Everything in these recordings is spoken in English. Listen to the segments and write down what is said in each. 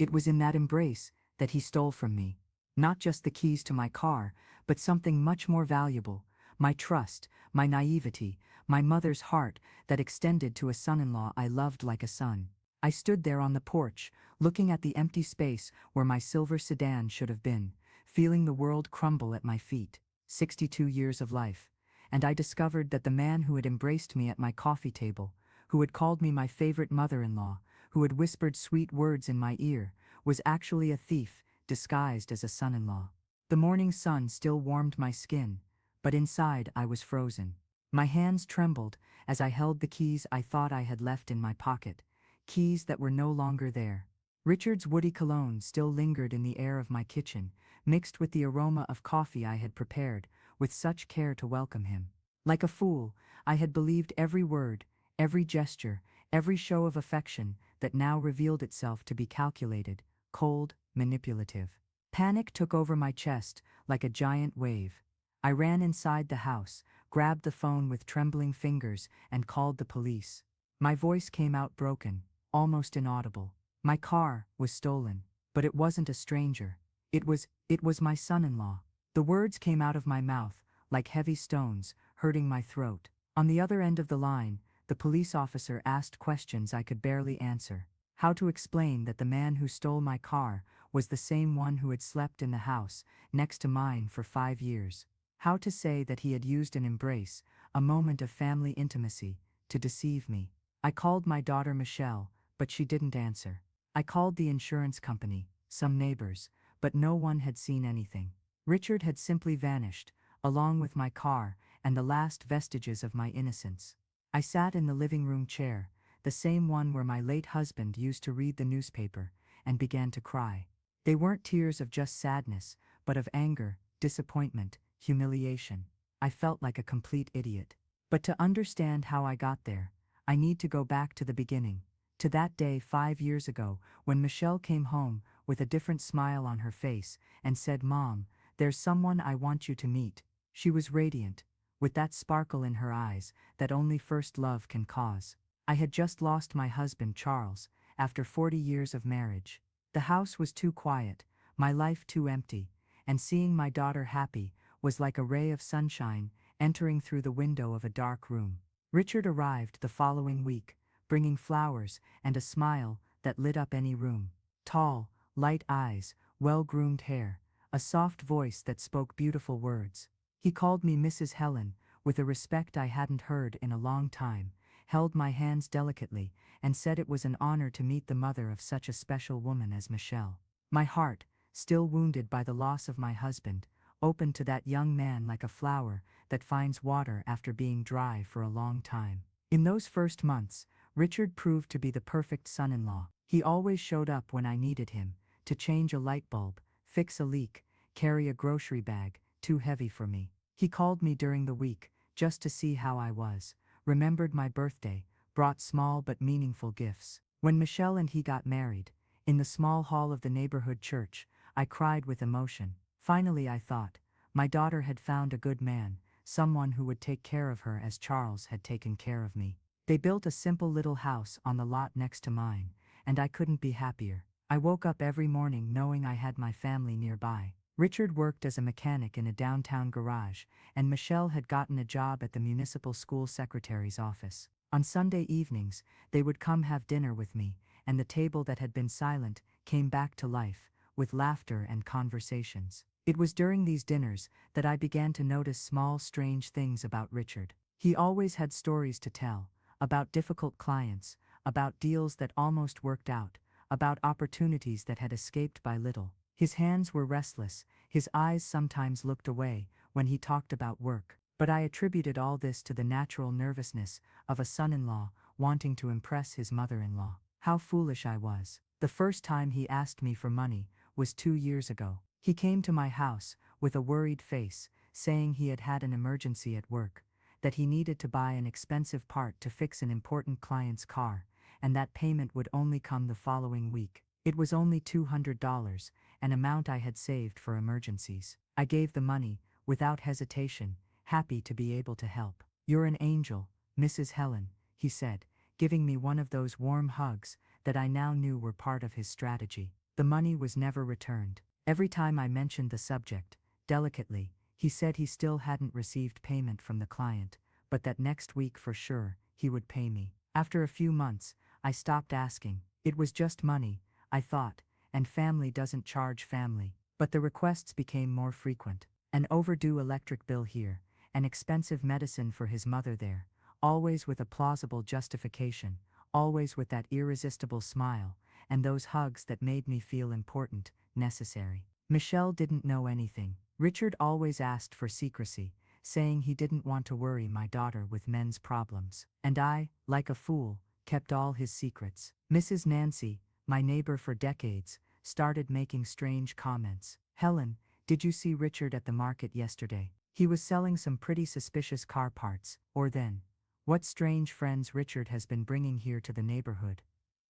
It was in that embrace that he stole from me, not just the keys to my car, but something much more valuable, my trust, my naivety, my mother's heart that extended to a son-in-law I loved like a son. I stood there on the porch, looking at the empty space where my silver sedan should have been, feeling the world crumble at my feet. 62 years of life, and I discovered that the man who had embraced me at my coffee table, who had called me my favorite mother-in-law, who had whispered sweet words in my ear, was actually a thief disguised as a son-in-law. The morning sun still warmed my skin, but inside I was frozen. My hands trembled as I held the keys I thought I had left in my pocket, keys that were no longer there. Richard's woody cologne still lingered in the air of my kitchen, mixed with the aroma of coffee I had prepared with such care to welcome him. Like a fool, I had believed every word, every gesture, every show of affection that now revealed itself to be calculated, cold, manipulative. Panic took over my chest like a giant wave. I ran inside the house, grabbed the phone with trembling fingers, and called the police. My voice came out broken, almost inaudible. My car was stolen, but it wasn't a stranger. It was my son-in-law. The words came out of my mouth like heavy stones, hurting my throat. On the other end of the line, the police officer asked questions I could barely answer. How to explain that the man who stole my car was the same one who had slept in the house next to mine for 5 years. How to say that he had used an embrace, a moment of family intimacy, to deceive me. I called my daughter Michelle, but she didn't answer. I called the insurance company, some neighbors, but no one had seen anything. Richard had simply vanished, along with my car and the last vestiges of my innocence. I sat in the living room chair, the same one where my late husband used to read the newspaper, and began to cry. They weren't tears of just sadness, but of anger, disappointment, humiliation. I felt like a complete idiot. But to understand how I got there, I need to go back to the beginning, to that day 5 years ago when Michelle came home with a different smile on her face and said, "Mom, there's someone I want you to meet." She was radiant, with that sparkle in her eyes that only first love can cause. I had just lost my husband, Charles, after 40 years of marriage. The house was too quiet, my life too empty, and seeing my daughter happy was like a ray of sunshine entering through the window of a dark room. Richard arrived the following week, bringing flowers and a smile that lit up any room. Tall, light eyes, well-groomed hair, a soft voice that spoke beautiful words. He called me Mrs. Helen, with a respect I hadn't heard in a long time, held my hands delicately, and said it was an honor to meet the mother of such a special woman as Michelle. My heart, still wounded by the loss of my husband, opened to that young man like a flower that finds water after being dry for a long time. In those first months, Richard proved to be the perfect son-in-law. He always showed up when I needed him, to change a light bulb, fix a leak, carry a grocery bag, too heavy for me. He called me during the week, just to see how I was, remembered my birthday, brought small but meaningful gifts. When Michelle and he got married, in the small hall of the neighborhood church, I cried with emotion. Finally, I thought, my daughter had found a good man, someone who would take care of her as Charles had taken care of me. They built a simple little house on the lot next to mine, and I couldn't be happier. I woke up every morning knowing I had my family nearby. Richard worked as a mechanic in a downtown garage, and Michelle had gotten a job at the municipal school secretary's office. On Sunday evenings, they would come have dinner with me, and the table that had been silent came back to life, with laughter and conversations. It was during these dinners that I began to notice small, strange things about Richard. He always had stories to tell, about difficult clients, about deals that almost worked out, about opportunities that had escaped by little. His hands were restless, his eyes sometimes looked away when he talked about work, but I attributed all this to the natural nervousness of a son-in-law wanting to impress his mother-in-law. How foolish I was. The first time he asked me for money was 2 years ago. He came to my house with a worried face, saying he had had an emergency at work, that he needed to buy an expensive part to fix an important client's car, and that payment would only come the following week. It was only $200, an amount I had saved for emergencies. I gave the money, without hesitation, happy to be able to help. "You're an angel, Mrs. Helen," he said, giving me one of those warm hugs that I now knew were part of his strategy. The money was never returned. Every time I mentioned the subject, delicately, he said he still hadn't received payment from the client, but that next week for sure, he would pay me. After a few months, I stopped asking. It was just money, I thought, and family doesn't charge family. But the requests became more frequent. An overdue electric bill here, an expensive medicine for his mother there, always with a plausible justification, always with that irresistible smile, and those hugs that made me feel important, necessary. Michelle didn't know anything. Richard always asked for secrecy, saying he didn't want to worry my daughter with men's problems. And I, like a fool, kept all his secrets. Mrs. Nancy, my neighbor for decades, started making strange comments. Helen, did you see Richard at the market yesterday? He was selling some pretty suspicious car parts. Or then, what strange friends Richard has been bringing here to the neighborhood.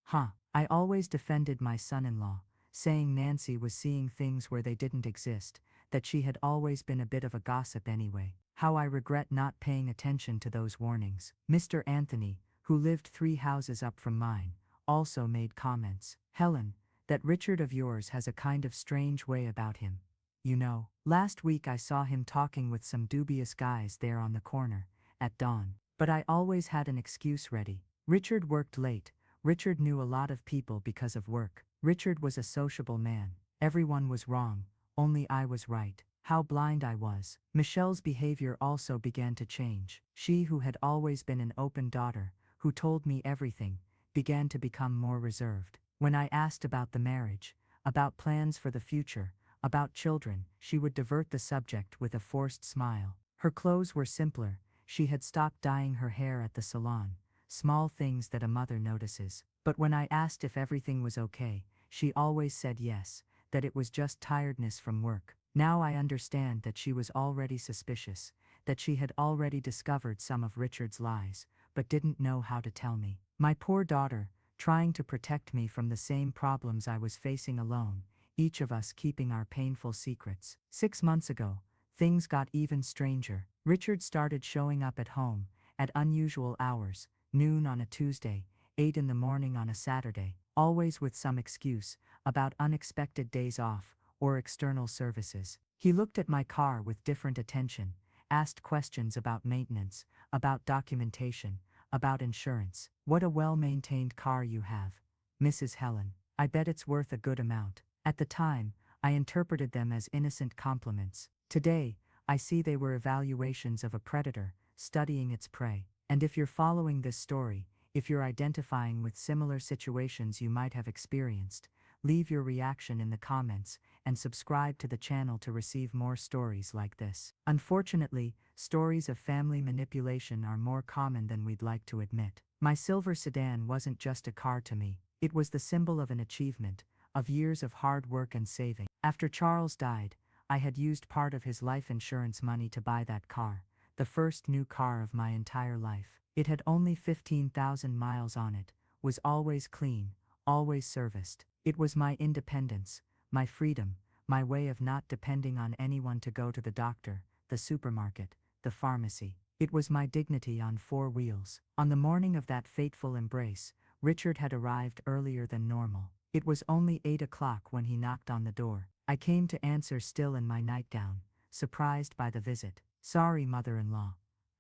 Huh. I always defended my son-in-law, saying Nancy was seeing things where they didn't exist, that she had always been a bit of a gossip anyway. How I regret not paying attention to those warnings. Mr. Anthony, who lived 3 houses up from mine, also made comments. Helen, that Richard of yours has a kind of strange way about him. You know, last week I saw him talking with some dubious guys there on the corner, at dawn. But I always had an excuse ready. Richard worked late. Richard knew a lot of people because of work. Richard was a sociable man. Everyone was wrong, only I was right. How blind I was. Michelle's behavior also began to change. She, who had always been an open daughter, who told me everything, began to become more reserved. When I asked about the marriage, about plans for the future, about children, she would divert the subject with a forced smile. Her clothes were simpler. She had stopped dyeing her hair at the salon, small things that a mother notices. But when I asked if everything was okay, she always said yes, that it was just tiredness from work. Now I understand that she was already suspicious, that she had already discovered some of Richard's lies, but didn't know how to tell me. My poor daughter, trying to protect me from the same problems I was facing alone, each of us keeping our painful secrets. 6 months ago, things got even stranger. Richard started showing up at home, at unusual hours, noon on a Tuesday, 8 in the morning on a Saturday, always with some excuse, about unexpected days off, or external services. He looked at my car with different attention, asked questions about maintenance, about documentation, about insurance. What a well-maintained car you have, Mrs. Helen. I bet it's worth a good amount. At the time, I interpreted them as innocent compliments. Today, I see they were evaluations of a predator, studying its prey. And if you're following this story, if you're identifying with similar situations you might have experienced, leave your reaction in the comments and subscribe to the channel to receive more stories like this. Unfortunately, stories of family manipulation are more common than we'd like to admit. My silver sedan wasn't just a car to me. It was the symbol of an achievement, of years of hard work and saving. After Charles died, I had used part of his life insurance money to buy that car, the first new car of my entire life. It had only 15,000 miles on it, was always clean, always serviced. It was my independence, my freedom, my way of not depending on anyone to go to the doctor, the supermarket, the pharmacy. It was my dignity on 4 wheels. On the morning of that fateful embrace, Richard had arrived earlier than normal. It was only 8 o'clock when he knocked on the door. I came to answer still in my nightgown, surprised by the visit. Sorry, mother-in-law.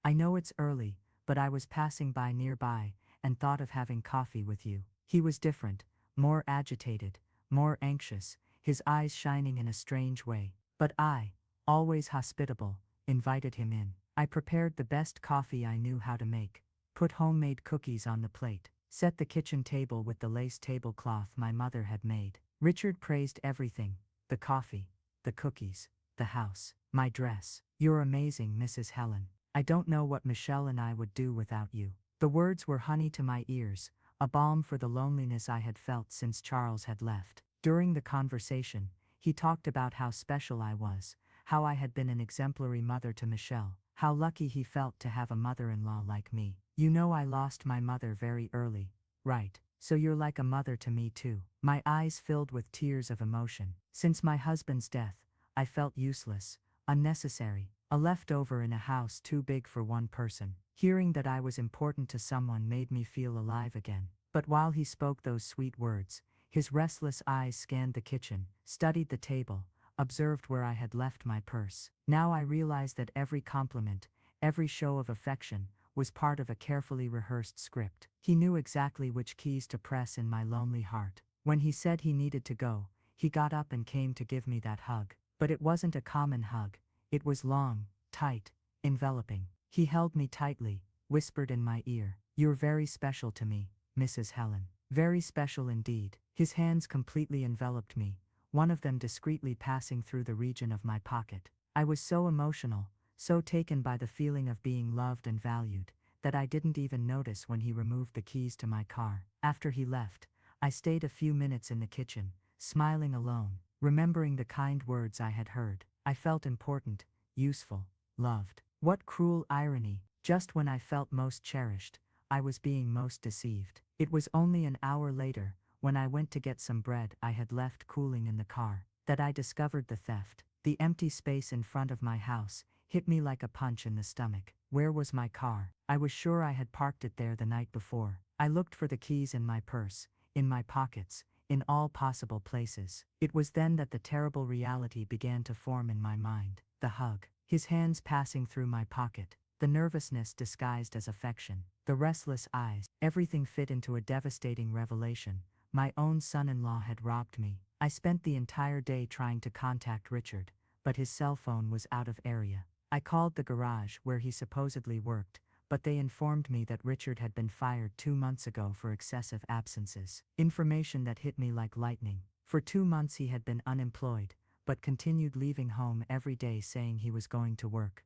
I know it's early, but I was passing by nearby and thought of having coffee with you. He was different, more agitated, more anxious, his eyes shining in a strange way. But I, always hospitable, invited him in. I prepared the best coffee I knew how to make, put homemade cookies on the plate, set the kitchen table with the lace tablecloth my mother had made. Richard praised everything, the coffee, the cookies, the house, my dress. You're amazing, Mrs. Helen. I don't know what Michelle and I would do without you. The words were honey to my ears, a balm for the loneliness I had felt since Charles had left. During the conversation, he talked about how special I was, how I had been an exemplary mother to Michelle, how lucky he felt to have a mother-in-law like me. You know, I lost my mother very early, right? So you're like a mother to me too. My eyes filled with tears of emotion. Since my husband's death, I felt useless, unnecessary, a leftover in a house too big for one person. Hearing that I was important to someone made me feel alive again. But while he spoke those sweet words, His restless eyes scanned the kitchen, studied the table, observed where I had left my purse. Now I realized that every compliment, every show of affection, was part of a carefully rehearsed script. He knew exactly which keys to press in my lonely heart. When he said he needed to go, he got up and came to give me that hug. But it wasn't a common hug. It was long, tight, enveloping. He held me tightly, whispered in my ear, "You're very special to me, Mrs. Helen. Very special indeed." His hands completely enveloped me, one of them discreetly passing through the region of my pocket. I was so emotional, so taken by the feeling of being loved and valued, that I didn't even notice when he removed the keys to my car. After he left, I stayed a few minutes in the kitchen, smiling alone, remembering the kind words I had heard. I felt important, useful, loved. What cruel irony! Just when I felt most cherished, I was being most deceived. It was only an hour later, when I went to get some bread I had left cooling in the car, that I discovered the theft. The empty space in front of my house hit me like a punch in the stomach. Where was my car? I was sure I had parked it there the night before. I looked for the keys in my purse, in my pockets, in all possible places. It was then that the terrible reality began to form in my mind. The hug, his hands passing through my pocket, the nervousness disguised as affection, the restless eyes, everything fit into a devastating revelation. My own son-in-law had robbed me. I spent the entire day trying to contact Richard, but his cell phone was out of area. I called the garage where he supposedly worked, but they informed me that Richard had been fired 2 months ago for excessive absences. Information that hit me like lightning. For 2 months he had been unemployed, but continued leaving home every day saying he was going to work.